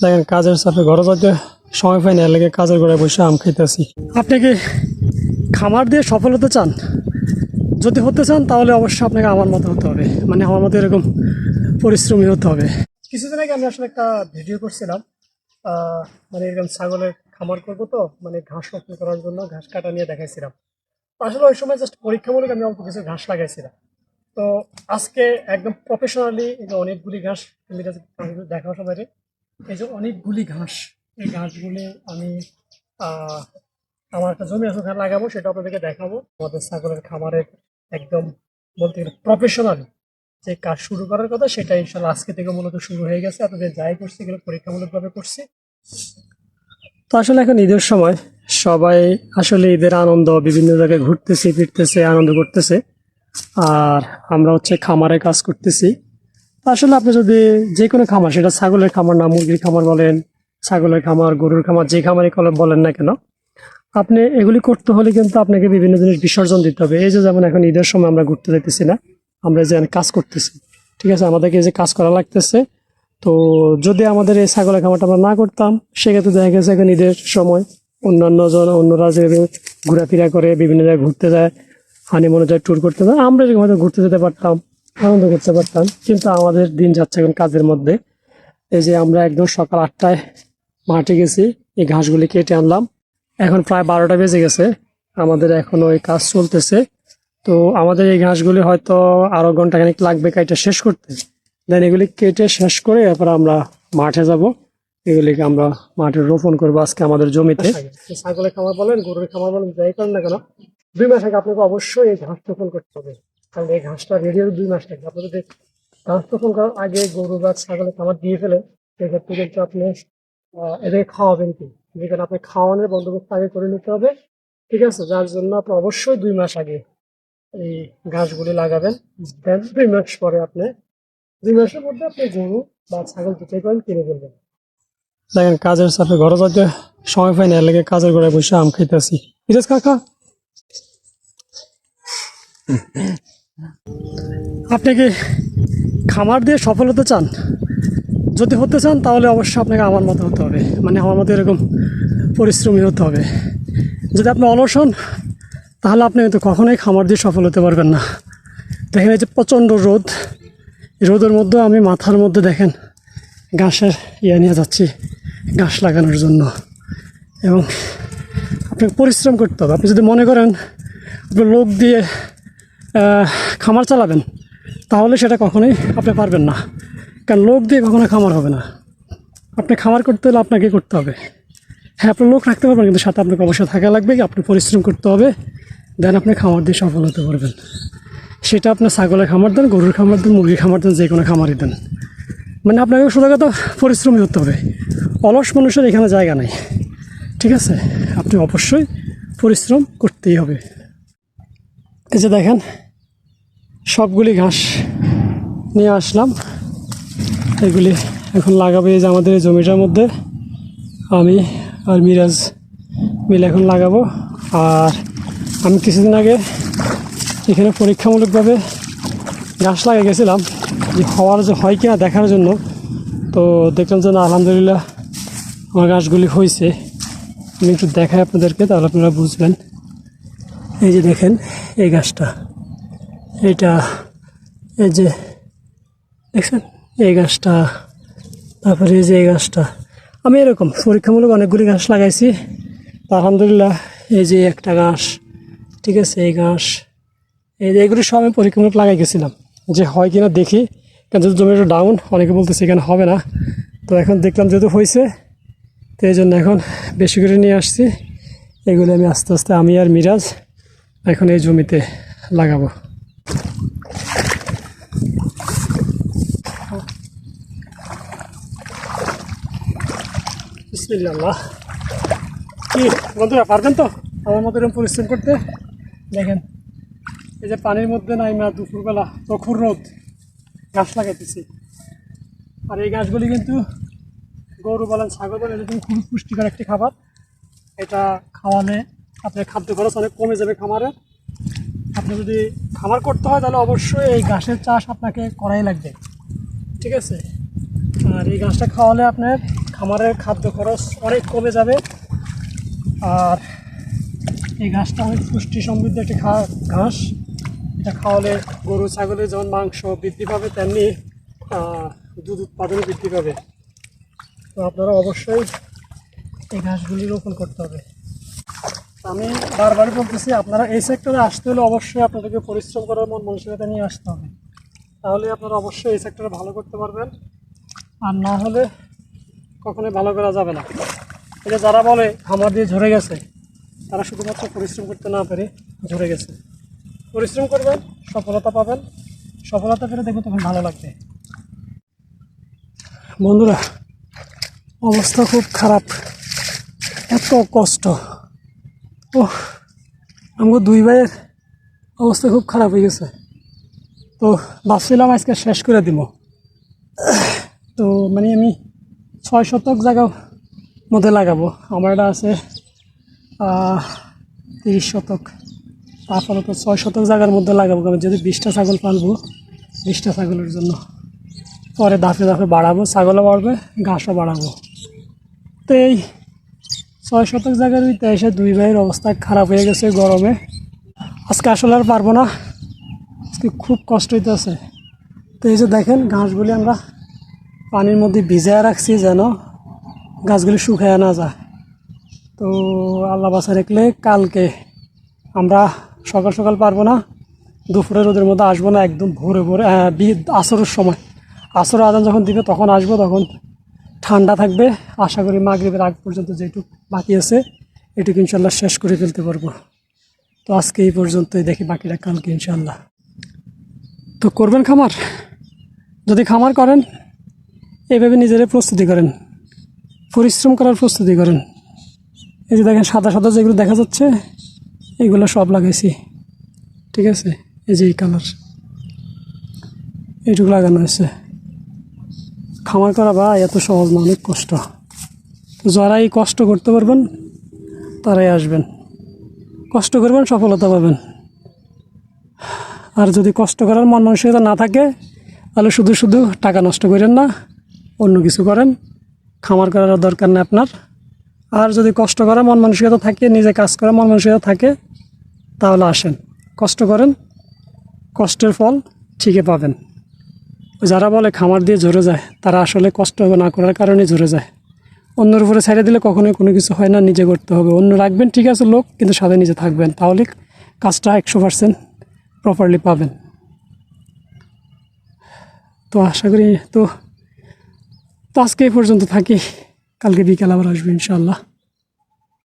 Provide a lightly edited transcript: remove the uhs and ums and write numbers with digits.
দেখেন কাজের চাপে ঘরে যাইতে সময় পাই না, এর লাগে কাজের ঘরে বসে আম খাইতেছি। আপনি কি খামার দিয়ে সফল হতে চান? যদি হতে চান তাহলে অবশ্যই আপনাকে আমার মতো হতে হবে, মানে আমার মতো এরকম পরিশ্রমী হতে হবে। কিছুদিন আগে আমি আসলে একটা ভিডিও করছিলাম, মানে এরকম ছাগলের খামার করবো, তো মানে ঘাস রোপণ করার জন্য ঘাস কাটা নিয়ে দেখাইছিলাম। তো আসলে ওই সময় জাস্ট পরীক্ষামূলক আমি অল্প কিছু ঘাস লাগাইছিলাম। তো আজকে একদম প্রফেশনালি এই যে অনেকগুলি ঘাস, তুমি দেখাও সবাই, এই যে অনেকগুলি ঘাস, এই ঘাসগুলি আমি আমার একটা জমি আছে ওখানে লাগাবো, সেটা আপনাদেরকে দেখাবো। আমাদের ছাগলের খামারের একদম বলতে গেলে প্রফেশনালি যে কাজ শুরু করার কথা, সেটা ইনশাল্লাহ আজকে থেকে মূলত শুরু হয়ে গেছে। আপনাদের যাই করছি এগুলো পরীক্ষামূলকভাবে করছি। তো আসলে এখন ঈদের সময় সবাই আসলে ঈদের আনন্দ, বিভিন্ন জায়গায় ঘুরতেছে ফিরতেছে, আনন্দ করতেছে, আর আমরা হচ্ছে খামারে কাজ করতেছি। আসলে আপনি যদি যে কোনো খামার, সেটা ছাগলের খামার না মুরগির খামার বলেন, ছাগলের খামার, গরুর খামার, যে খামারই বলেন না কেন, আপনি এগুলি করতে হলে কিন্তু আপনাকে বিভিন্ন জিনিস বিসর্জন দিতে হবে। এই যে যেমন এখন ঈদের সময় আমরা ঘুরতে যেতেছি না, আমরা যে কাজ করতেছি, ঠিক আছে, আমাদেরকে যে কাজ করা লাগতেছে। তো যদি আমাদের এই ছাগলের খামারটা আমরা না করতাম, সেক্ষেত্রে দেখা গেছে এখন ঈদের সময় অন্যরা যে ঘোরাফেরা করে, বিভিন্ন জায়গায় ঘুরতে যায়, হানিমুনে যায়, ট্যুর করতে যায়, আমরা এরকম হয়তো ঘুরতে যেতে পারতাম, আনন্দ করতে পারতাম। কিন্তু আমাদের দিন যাচ্ছে এখন কাজের মধ্যে। এই যে আমরা একদম সকাল 8টায় মাঠে গেছি, এই ঘাসগুলি কেটে আনলাম, এখন প্রায় 12টা বেজে গেছে, আমাদের এখন ওই কাজ চলতেছে। তো আমাদের এই ঘাসগুলি হয়তো আরো ঘন্টাখানিক লাগবে কাইটা শেষ করতে। দেন এগুলি কেটে শেষ করে এরপর আমরা মাঠে যাব, এগুলিকে আমরা মাঠে রোপণ করবো আজকে আমাদের জমিতে। ছাগলের খামার বলেন, গরুর খামার বলেন, যাই করেন না কেন, 2 মাস আগে আপনাকে অবশ্যই এই ঘাস রোপণ করতে হবে। কারণ এই ঘাসটা রেডি হবে 2 মাস আগে। আপনি যদি ঘাস রোপণ করার আগে গরু বা ছাগলের খামার দিয়ে ফেলেন, সেক্ষেত্রে কিন্তু আপনি এদেরকে খাওয়াবেন কি, যেখানে আপনি খাওয়ানোর বন্দোবস্ত আগে করে নিতে হবে, ঠিক আছে। যার জন্য আপনি অবশ্যই 2 মাস আগে এই ঘাসগুলি লাগাবেন। দেন 2 মাস পরে আপনি 2 মাসের মধ্যে আপনি গরু বা ছাগল যেটাই করেন কিনে ফেলবেন। দেখেন কাজের চাপে ঘরে যাইতে সময় পাই না, এর লাগে কাজের ঘরে বসে আম খাইতেছি। ইরেজ কাকা, আপনি কি খামার দিয়ে সফল হতে চান? যদি হতে চান তাহলে অবশ্যই আপনাকে আমার মতো হতে হবে, মানে আমার মতো এরকম পরিশ্রমী হতে হবে। যদি আপনি অলস হন তাহলে আপনি কিন্তু কখনোই খামার দিয়ে সফল হতে পারবেন না। দেখেন এই যে প্রচণ্ড রোদ, রোদের মধ্যে আমি মাথার মধ্যে দেখেন ঘাসের নিয়ে যাচ্ছি ঘাস লাগানোর জন্য, এবং আপনাকে পরিশ্রম করতে হবে। আপনি যদি মনে করেন আপনি লোক দিয়ে খামার চালাবেন, তাহলে সেটা কখনোই আপনি পারবেন না, কারণ লোক দিয়ে কখনো খামার হবে না। আপনি খামার করতে হলে আপনাকে করতে হবে। হ্যাঁ, আপনি লোক রাখতে পারবেন, কিন্তু সাথে আপনাকে অবশ্যই থাকা লাগবে, আপনি পরিশ্রম করতে হবে, দেন আপনি খামার দিয়ে সফল হতে পারবেন। সেটা আপনার ছাগলের খামার দেন, গরুর খামার দেন, মুরগির খামার দেন, যে কোনো খামারই দেন, মানে আপনাকে সোজা কথা পরিশ্রমী হতে হবে। অলস মানুষের এখানে জায়গা নেই, ঠিক আছে। আপনি অবশ্যই পরিশ্রম করতেই হবে। এই যে দেখেন সবগুলি ঘাস নিয়ে আসলাম, এগুলি এখন লাগাবো। এই যে আমাদের এই জমিটার মধ্যে আমি আর মিরাজ মিলে এখন লাগাবো। আর আমি কিছুদিন আগে এখানে পরীক্ষামূলকভাবে ঘাস লাগিয়ে গেছিলাম, যে হয় কিনা দেখার জন্য। তো দেখলাম যে না, আলহামদুলিল্লাহ আমার ঘাসগুলি হয়েছে। আমি একটু দেখাই আপনাদেরকে, তাহলে আপনারা বুঝবেন। এই যে দেখেন এই ঘাসটা, এইটা, এই যে দেখছেন এই ঘাসটা, তারপরে এই যে এই ঘাসটা, আমি এরকম পরীক্ষামূলক অনেকগুলি ঘাস লাগাইছি। আলহামদুলিল্লাহ এই যে একটা ঘাস, ঠিক আছে, এই ঘাস, এই যে এগুলি সব আমি পরীক্ষামূলক লাগাই গেছিলাম, যে হয় কিনা দেখি। কারণ যেহেতু জমি একটু ডাউন, অনেকে বলতেছে এখানে হবে না, তো এখন দেখলাম যেহেতু হয়েছে, তো এই জন্য এখন বেশি করে নিয়ে আসছি। এগুলি আমি আস্তে আস্তে আমি আর মিরাজ এখন এই জমিতে লাগাবো। বিসমিল্লাহ। কি বন্ধুরা, পারবেন তো আমার মতো এরকম পরিশ্রম করতে? দেখেন এই যে পানির মধ্যে নাইমা দুপুরবেলা প্রখর রোদ ঘাস লাগাইতেছি। আর এই ঘাসগুলি কিন্তু গরু বলেন, ছাগল বলেন, এটা কিন্তু খুবই পুষ্টিকর একটি খাবার। এটা খাওয়ালে আপনার খাদ্য খরচ অনেক কমে যাবে খামারে। আপনি যদি খামার করতে হয় তাহলে অবশ্যই এই ঘাসের চাষ আপনাকে করাই লাগবে, ঠিক আছে। আর এই ঘাসটা খাওয়ালে আপনার খামারের খাদ্য খরচ অনেক কমে যাবে। আর এই ঘাসটা অনেক পুষ্টি সমৃদ্ধ একটি ঘাস। এটা খাওয়ালে গরু ছাগলের যেমন মাংস বৃদ্ধি পাবে, তেমনি দুধ উৎপাদন বৃদ্ধি পাবে। তো আপনারা অবশ্যই এই ঘাসগুলি রোপণ করতে হবে। আমি বারবারই বলতেছি, আপনারা এই সেক্টরে আসতে হলে অবশ্যই আপনাদেরকে পরিশ্রম করার মন মানসিকতা নিয়ে আসতে হবে। তাহলে আপনারা অবশ্যই এই সেক্টরে ভালো করতে পারবেন, আর না হলে কখনোই ভালো করা যাবে না। এটা যারা বলে খামার দিয়ে ঝরে গেছে, তারা শুধুমাত্র পরিশ্রম করতে না পেরে ঝরে গেছে। পরিশ্রম করবেন, সফলতা পাবেন, সফলতা পেলে দেখবেন তখন ভালো লাগবে। বন্ধুরা, অবস্থা খুব খারাপ, এত কষ্ট। ও, আমাকে দুই ভাইয়ের অবস্থা খুব খারাপ হয়ে গেছে। তো ভাবছিলাম আজকে শেষ করে দিব। তো মানে আমি 6 শতক জায়গার মধ্যে লাগাবো। আমার এটা আছে 30 শতক। আপাতত 6 শতক জায়গার মধ্যে লাগাবো। আমি যদি 20টা ছাগল পালবো, 20টা ছাগলের জন্য পরে ধাপে ধাপে বাড়াবো, ছাগলও বাড়বে, ঘাসও বাড়াবো। তো এই 6 শতক জায়গার ভিতরে এসে দুই ভাইয়ের অবস্থা খারাপ হয়ে গেছে গরমে। আজকে আসলে আর পারবো না, আজকে খুব কষ্ট হইতেছে। তো এই যে দেখেন, ঘাসগুলি আমরা পানির মধ্যে ভিজায় রাখছি যেন গাছগুলি শুকায় না যায়। তো আল্লাহ বাঁচা রাখলে কালকে আমরা সকাল সকাল পারবো না, দুপুরে রোদের মধ্যে আসবো না, একদম ভোরে ভোরে আসরের সময়, আসর আজান যখন দিবে তখন আসবো। তখন ঠান্ডা থাকবে। আশা করি মাগরিবের আগ পর্যন্ত যেটুকু বাকি আছে এটুকু ইনশাল্লাহ শেষ করে ফেলতে পারবো। তো আজকে এই পর্যন্তই, দেখি বাকিটা কালকে ইনশাল্লাহ। তো করবেন খামার, যদি খামার করেন এইভাবে নিজেরা প্রস্তুতি করেন, পরিশ্রম করার প্রস্তুতি করেন। এই যে দেখেন সাদা সাদা যেগুলো দেখা যাচ্ছে, এগুলো সব লাগাইছি, ঠিক আছে। এই যে এই কালার, এইটুকু লাগানো হয়েছে। খামার করা ভাই এত সহজ না, অনেক কষ্ট। যারাই কষ্ট করতে পারবেন তারাই আসবেন, কষ্ট করবেন, সফলতা পাবেন। আর যদি কষ্ট করার মন মানসিকতা না থাকে, তাহলে শুধু শুধু টাকা নষ্ট করেন না, অন্য কিছু করেন। খামার করার দরকার নেই আপনার। আর যদি কষ্ট করার মন মানসিকতা থাকে, নিজে কাজ করার মন মানসিকতা থাকে, তাহলে আসেন, কষ্ট করেন, কষ্টের ফল ঠিকই পাবেন। যারা বলে খামার দিয়ে ঝরে যায়, তারা আসলে কষ্ট না করার কারণে ঝরে যায়। অন্যের উপরে ছেড়ে দিলে কখনোই কোনো কিছু হয় না, নিজে করতে হবে। অন্য রাখবেন ঠিক আছে লোক, কিন্তু সাথে নিজে থাকবেন, তাহলে কাজটা 100% প্রপারলি পাবেন। তো আশা করি তো আজকে এই পর্যন্ত থাকি, কালকে বিকাল আবার আসবো ইনশাআল্লাহ।